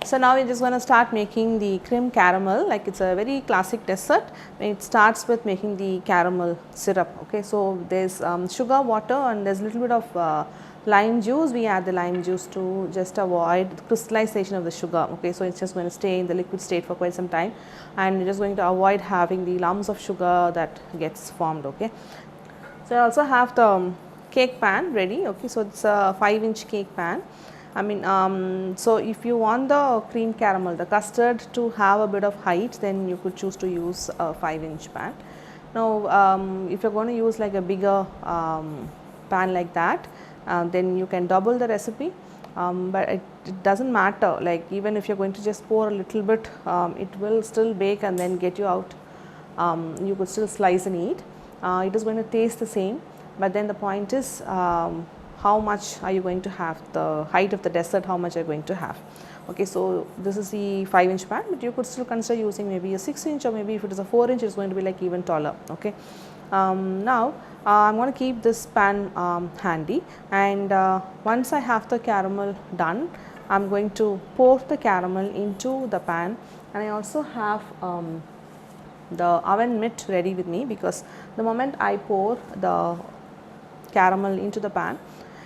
So now we are just going to start making the crème caramel, like it's a very classic dessert. It starts with making the caramel syrup. Okay, so there's sugar, water, and there's a little bit of lime juice. We add the lime juice to just avoid the crystallization of the sugar. Okay, so it's just going to stay in the liquid state for quite some time, and we're just going to avoid having the lumps of sugar that gets formed. Okay, so I also have the cake pan ready. Okay, so it's a 5-inch cake pan. I mean, so if you want the cream caramel, the custard to have a bit of height, then you could choose to use a 5-inch pan. Now, if you're going to use like a bigger pan like that, then you can double the recipe. But it doesn't matter, like even if you're going to just pour a little bit, it will still bake and then get you out. You could still slice and eat. It is going to taste the same, but then the point is, how much are you going to have, the height of the dessert, how much are you going to have. Okay, so this is the 5-inch pan, but you could still consider using maybe a 6-inch, or maybe if it is a 4-inch, it's going to be like even taller. Okay, now I'm going to keep this pan handy, and once I have the caramel done, I'm going to pour the caramel into the pan, and I also have the oven mitt ready with me, because the moment I pour the caramel into the pan,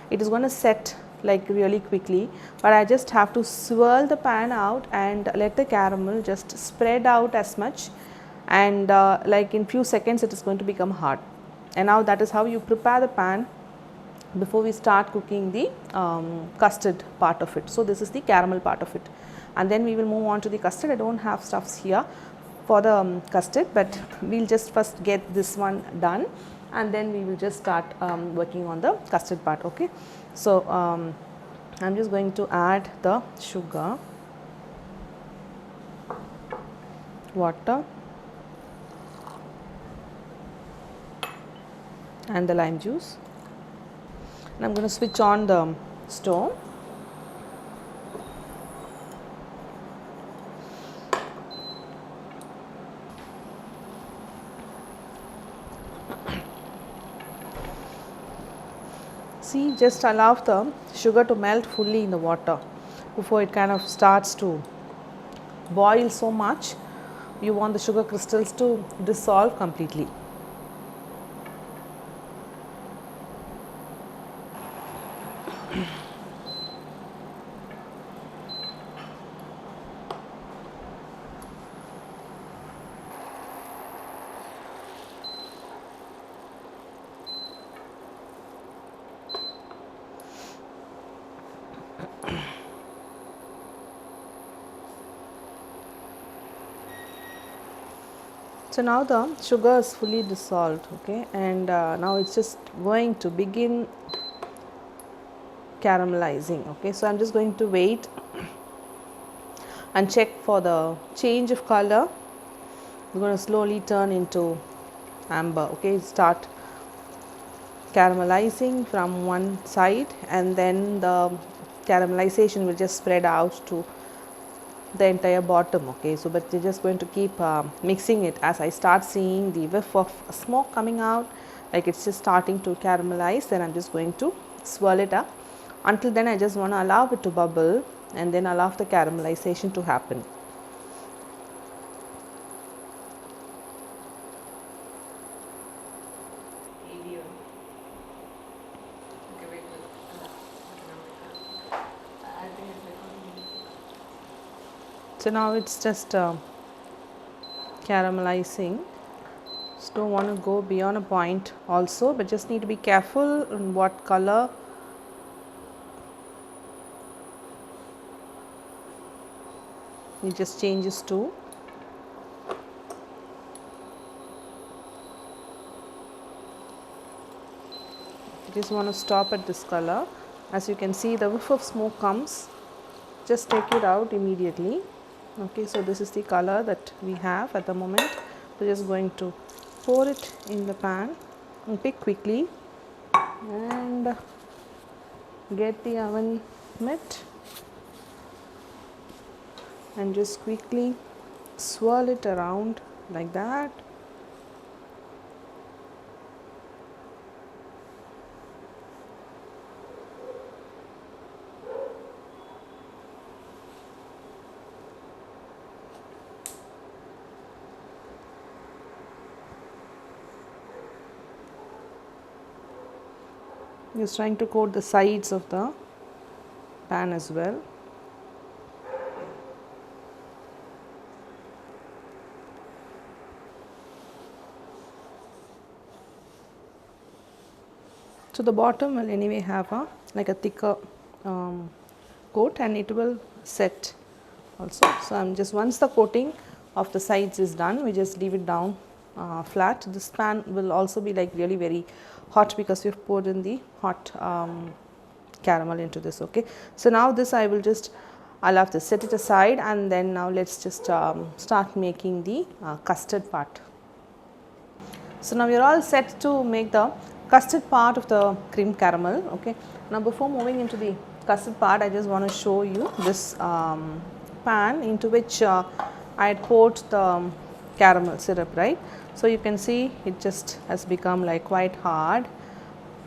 it is going to set like really quickly, but I just have to swirl the pan out and let the caramel just spread out as much, and like in few seconds it is going to become hard. And now that is how you prepare the pan before we start cooking the custard part of it. So this is the caramel part of it, and then we will move on to the custard. I don't have stuffs here for the custard, but we'll just first get this one done, and then we will just start working on the custard part. Okay, so I'm just going to add the sugar, water, and the lime juice, and I'm going to switch on the stove. See, just allow the sugar to melt fully in the water before it kind of starts to boil so much. You want the sugar crystals to dissolve completely. So now the sugar is fully dissolved, okay, and now it's just going to begin caramelizing. Okay, so I'm just going to wait and check for the change of color. It's going to slowly turn into amber. Okay, start caramelizing from one side, and then the caramelization will just spread out to the entire bottom. Okay, so but you're just going to keep mixing it. As I start seeing the whiff of smoke coming out, like it's just starting to caramelize, then I'm just going to swirl it up. Until then, I just want to allow it to bubble, and then allow the caramelization to happen. So now it's just caramelizing. Just don't want to go beyond a point also, but just need to be careful in what color it just changes to. You just want to stop at this color. As you can see, the whiff of smoke comes, just take it out immediately. Okay, so this is the color that we have at the moment. So just going to pour it in the pan and pick quickly and get the oven mitt and just quickly swirl it around like that. Just trying to coat the sides of the pan as well. So the bottom will anyway have a like a thicker coat, and it will set also. So I'm just, once the coating of the sides is done, we just leave it down flat. This pan will also be like really very hot because we've poured in the hot caramel into this. Okay, so now this I'll have to set it aside, and then now let's just start making the custard part. So now we are all set to make the custard part of the cream caramel. Okay, now before moving into the custard part, I just want to show you this pan into which I had poured the caramel syrup, right. So you can see it just has become like quite hard,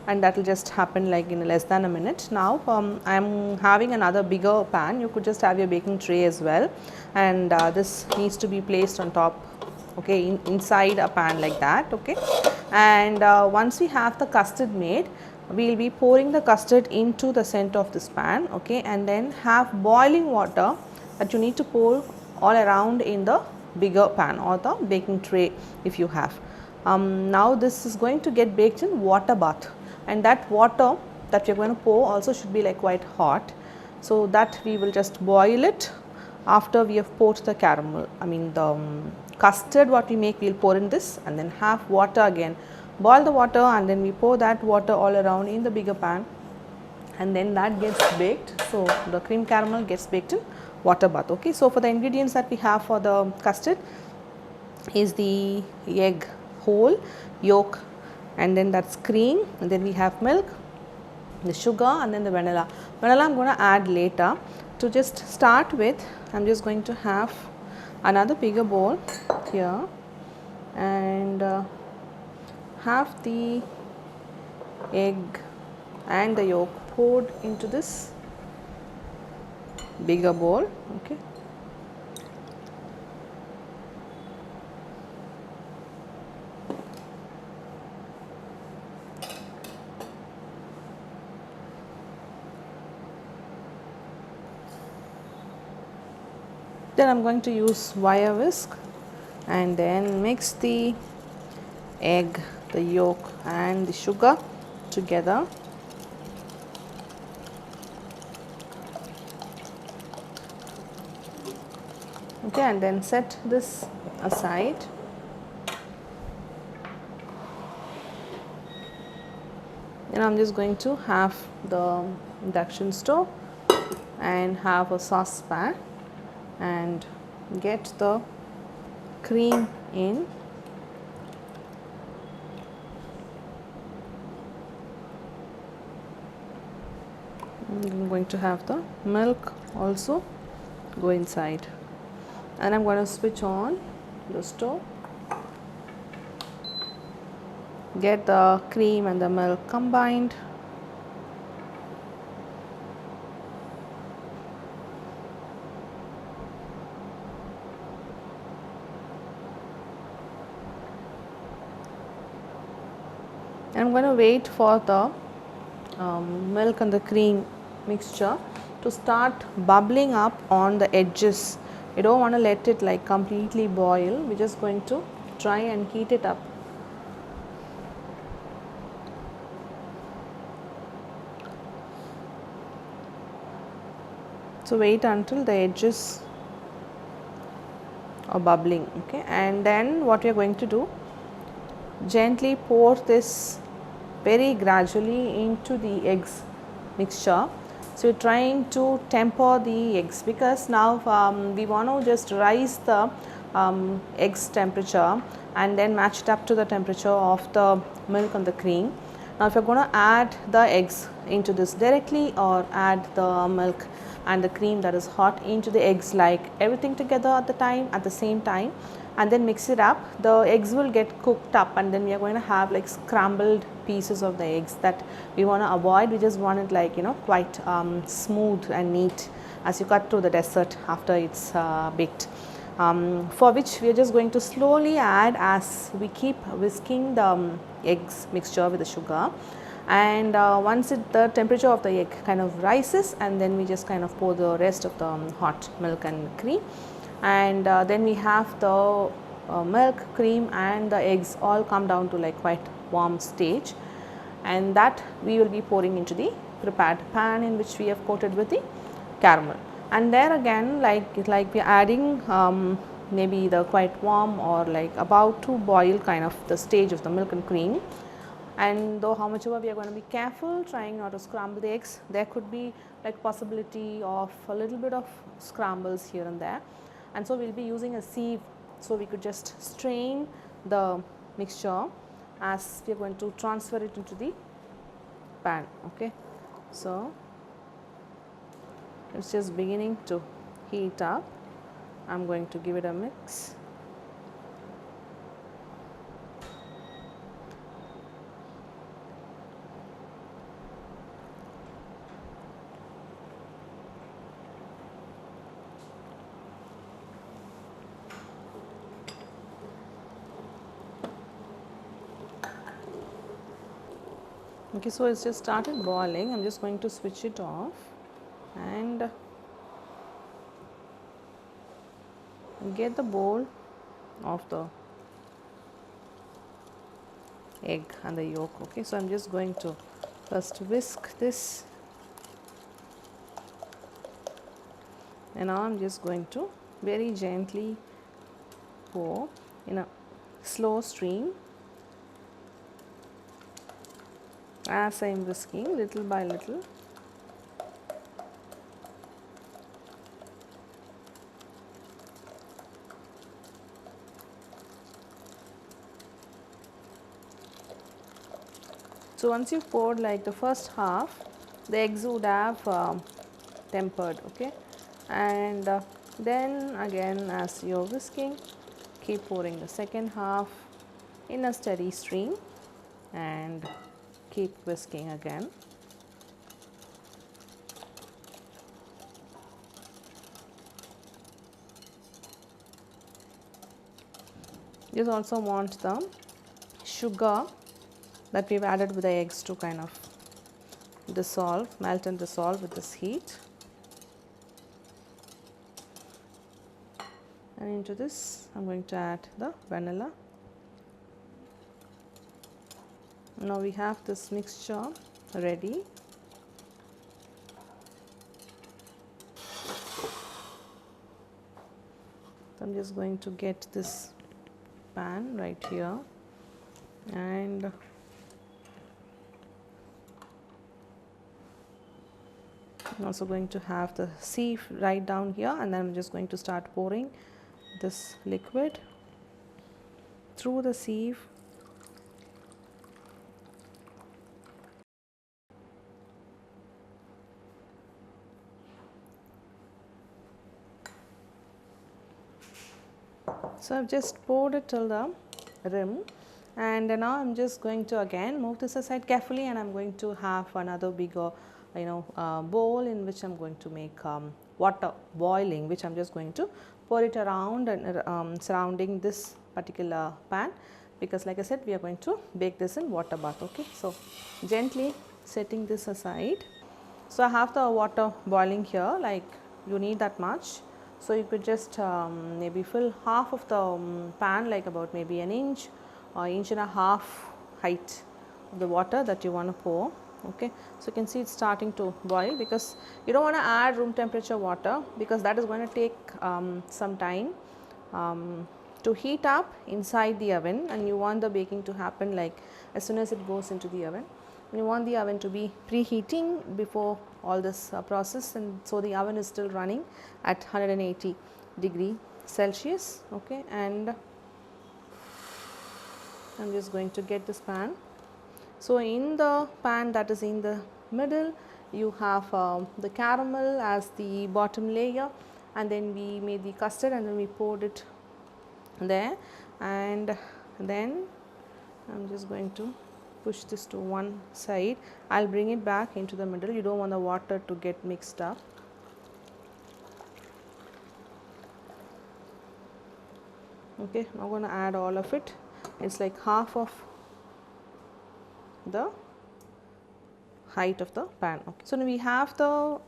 and that will just happen like in less than a minute. Now I am having another bigger pan. You could just have your baking tray as well, and this needs to be placed on top, okay, inside a pan like that. Okay, and once we have the custard made, we will be pouring the custard into the center of this pan, okay, and then have boiling water that you need to pour all around in the bigger pan or the baking tray if you have. Now this is going to get baked in water bath, and that water that we are going to pour also should be like quite hot, so that we will just boil it after we have poured the caramel. I mean the custard what we make, we will pour in this and then have water again, boil the water, and then we pour that water all around in the bigger pan, and then that gets baked. So the cream caramel gets baked in water bath. Okay, so for the ingredients that we have for the custard is the egg whole, yolk, and then that's cream, and then we have milk, the sugar, and then the vanilla. Vanilla I'm going to add later. To just start with, I'm just going to have another bigger bowl here, and have the egg and the yolk poured into this bigger bowl. Okay, then I'm going to use wire whisk and then mix the egg, the yolk, and the sugar together. Okay, and then set this aside. Then I'm just going to have the induction stove and have a saucepan and get the cream in. I'm going to have the milk also go inside, and I'm going to switch on the stove, get the cream and the milk combined. I'm going to wait for the milk and the cream mixture to start bubbling up on the edges. You don't want to let it like completely boil. We're just going to try and heat it up. So wait until the edges are bubbling. Okay, and then what we are going to do, gently pour this very gradually into the eggs mixture. So you're trying to temper the eggs, because now we want to just rise the eggs temperature and then match it up to the temperature of the milk and the cream. Now if you're going to add the eggs into this directly, or add the milk and the cream that is hot into the eggs, like everything together at the same time, and then mix it up, the eggs will get cooked up, and then we are going to have like scrambled pieces of the eggs that we want to avoid. We just want it like, you know, quite smooth and neat as you cut through the dessert after it's baked, for which we are just going to slowly add as we keep whisking the eggs mixture with the sugar. and once the temperature of the egg kind of rises, and then we just kind of pour the rest of the hot milk and cream, and then we have the milk, cream and the eggs all come down to like quite warm stage, and that we will be pouring into the prepared pan in which we have coated with the caramel. And there again, like we are adding maybe the quite warm or like about to boil kind of the stage of the milk and cream. And though how much ever we are going to be careful trying not to scramble the eggs, there could be like possibility of a little bit of scrambles here and there, and so we will be using a sieve, so we could just strain the mixture as we are going to transfer it into the pan. Okay, so it's just beginning to heat up. I'm going to give it a mix. Okay, so it's just started boiling. I'm just going to switch it off and get the bowl of the egg and the yolk. Okay, so I'm just going to first whisk this, and now I'm just going to very gently pour in a slow stream as I am whisking little by little. So once you poured like the first half, the eggs would have tempered, okay, and then again as you are whisking, keep pouring the second half in a steady stream and keep whisking again. You also want the sugar that we have added with the eggs to kind of dissolve, melt and dissolve with this heat. And into this I am going to add the vanilla. Now we have this mixture ready. So I am just going to get this pan right here, and I'm also going to have the sieve right down here, and then I'm just going to start pouring this liquid through the sieve. So I've just poured it till the rim, and now I'm just going to again move this aside carefully, and I'm going to have another bigger bowl in which I'm going to make water boiling, which I'm just going to pour it around and surrounding this particular pan, because like I said, we are going to bake this in water bath. Okay, so gently setting this aside. So I have the water boiling here, like you need that much. So you could just maybe fill half of the pan, like about maybe an inch or inch and a half height of the water that you want to pour. Okay, so you can see it's starting to boil, because you don't want to add room temperature water, because that is going to take some time to heat up inside the oven, and you want the baking to happen like as soon as it goes into the oven. You want the oven to be preheating before all this process, and so the oven is still running at 180 degree Celsius. Okay, and I'm just going to get this pan. So in the pan that is in the middle, you have the caramel as the bottom layer, and then we made the custard and then we poured it there, and then I'm just going to push this to one side. I'll bring it back into the middle. You don't want the water to get mixed up. Okay, I'm going to add all of it. It's like half of the height of the pan. Okay. So, now we have the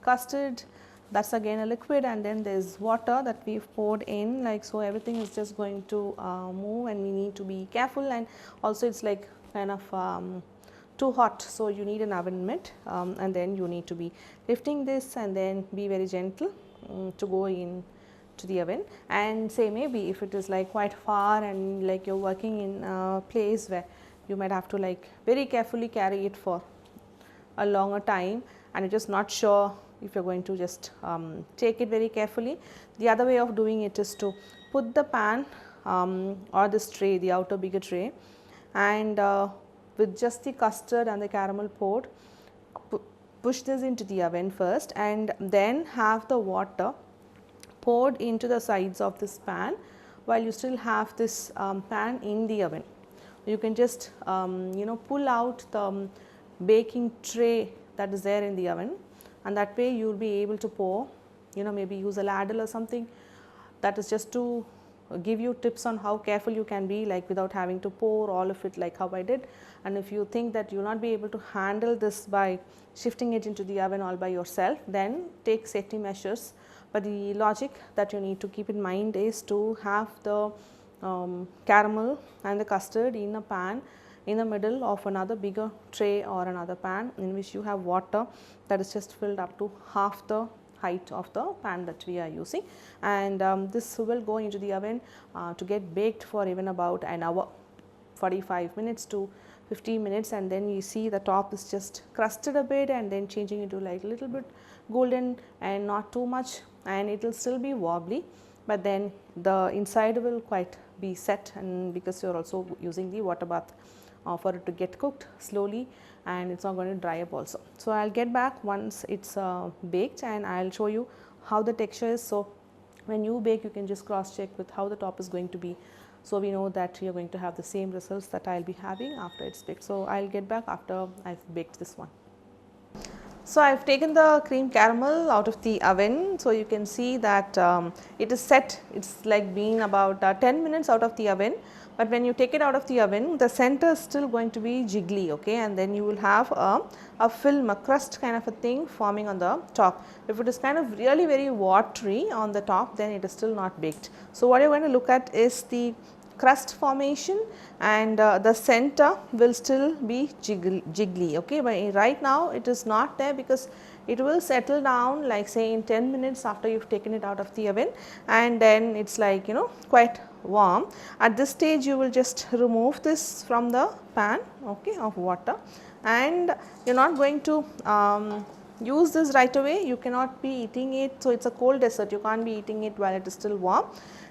custard, that's again a liquid, and then there is water that we have poured in, like so everything is just going to move, and we need to be careful, and also it is like kind of too hot. So, you need an oven mitt, and then you need to be lifting this and then be very gentle to go in to the oven. And say maybe if it is like quite far and like you are working in a place where you might have to like very carefully carry it for a longer time, and you are just not sure if you are going to just take it very carefully. The other way of doing it is to put the pan or this tray, the outer bigger tray, and with just the custard and the caramel poured, push this into the oven first, and then have the water poured into the sides of this pan while you still have this pan in the oven. You can just pull out the baking tray that is there in the oven, and that way you will be able to pour, maybe use a ladle or something. That is just to give you tips on how careful you can be, like without having to pour all of it like how I did. And if you think that you will not be able to handle this by shifting it into the oven all by yourself, then take safety measures. But the logic that you need to keep in mind is to have the caramel and the custard in a pan in the middle of another bigger tray or another pan in which you have water that is just filled up to half the height of the pan that we are using, and this will go into the oven to get baked for even about an hour, 45 minutes to 15 minutes, and then you see the top is just crusted a bit and then changing into like a little bit golden and not too much, and it will still be wobbly, but then the inside will quite be set, and because you are also using the water bath for it to get cooked slowly, and it is not going to dry up also. So, I will get back once it is baked, and I will show you how the texture is. So, when you bake you can just cross check with how the top is going to be. So, we know that you are going to have the same results that I will be having after it is baked. So, I will get back after I have baked this one. So, I have taken the cream caramel out of the oven. So, you can see that it is set, it is like being about 10 minutes out of the oven. But when you take it out of the oven, the center is still going to be jiggly, okay, and then you will have a film, a crust kind of a thing forming on the top. If it is kind of really very watery on the top, then it is still not baked. So, what you are going to look at is the crust formation, and the center will still be jiggly, okay, but right now it is not there because it will settle down like say in 10 minutes after you have taken it out of the oven, and then it is like quite warm. At this stage you will just remove this from the pan, okay, of water, and you are not going to use this right away. You cannot be eating it. So, it is a cold dessert, you can't be eating it while it is still warm.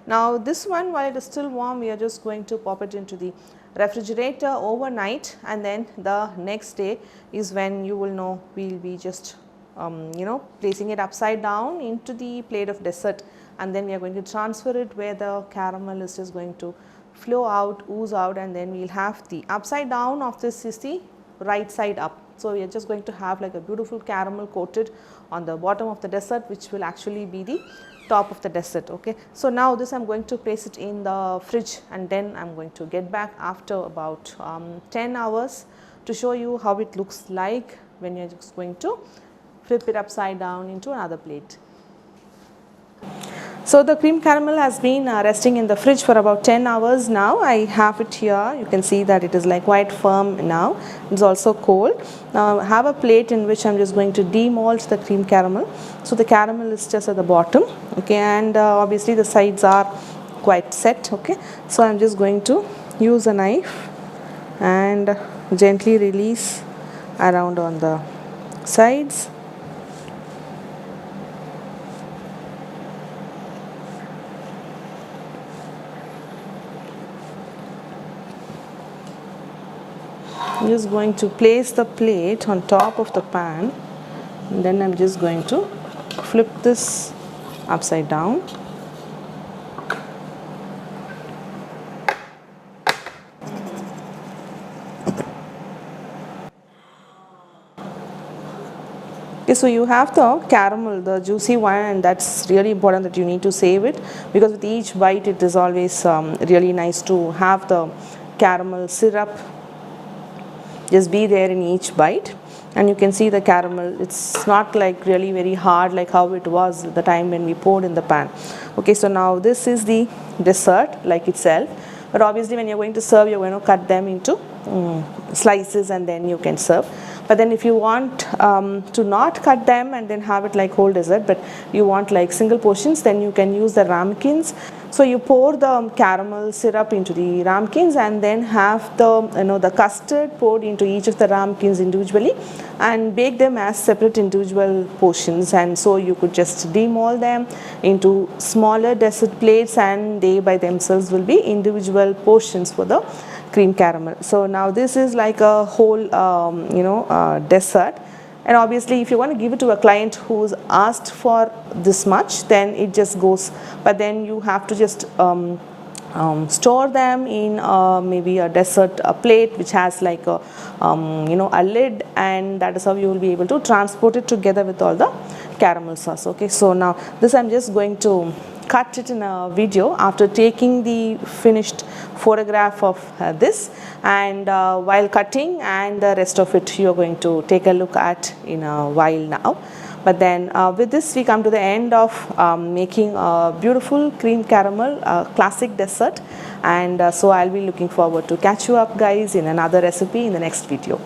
Now, this one while it is still warm, we are just going to pop it into the refrigerator overnight, and then the next day is when you will know we will be just placing it upside down into the plate of dessert, and then we are going to transfer it where the caramel is just going to flow out, ooze out, and then we will have the upside down of this is the right side up. So, we are just going to have like a beautiful caramel coated on the bottom of the dessert, which will actually be the top of the dessert, okay. So, now this I am going to place it in the fridge, and then I am going to get back after about 10 hours to show you how it looks like when you are just going to flip it upside down into another plate. So, the cream caramel has been resting in the fridge for about 10 hours now. I have it here, you can see that it is like quite firm now, it is also cold. Now, I have a plate in which I am just going to demold the cream caramel. So, the caramel is just at the bottom, okay, and obviously the sides are quite set, okay. So, I am just going to use a knife and gently release around on the sides. I am just going to place the plate on top of the pan, and then I am just going to flip this upside down. Okay, so you have the caramel, the juicy one, and that is really important that you need to save it, because with each bite it is always really nice to have the caramel syrup just be there in each bite. And you can see the caramel, it's not like really very hard like how it was at the time when we poured in the pan. Okay, so now this is the dessert like itself, but obviously when you're going to serve, you're going to cut them into slices and then you can serve. But then if you want to not cut them and then have it like whole dessert, but you want like single portions, then you can use the ramekins. So you pour the caramel syrup into the ramekins and then have the custard poured into each of the ramekins individually and bake them as separate individual portions. And so you could just demold them into smaller dessert plates and they by themselves will be individual portions for the cream caramel. So now this is like a whole dessert, and obviously if you want to give it to a client who's asked for this much, then it just goes, but then you have to just store them in maybe a dessert plate which has like a lid, and that is how you will be able to transport it together with all the caramel sauce. Okay, so now this I'm just going to cut it in a video after taking the finished photograph of this, and while cutting, and the rest of it you are going to take a look at in a while now. But then with this we come to the end of making a beautiful cream caramel classic dessert, and so I'll be looking forward to catch you up guys in another recipe in the next video.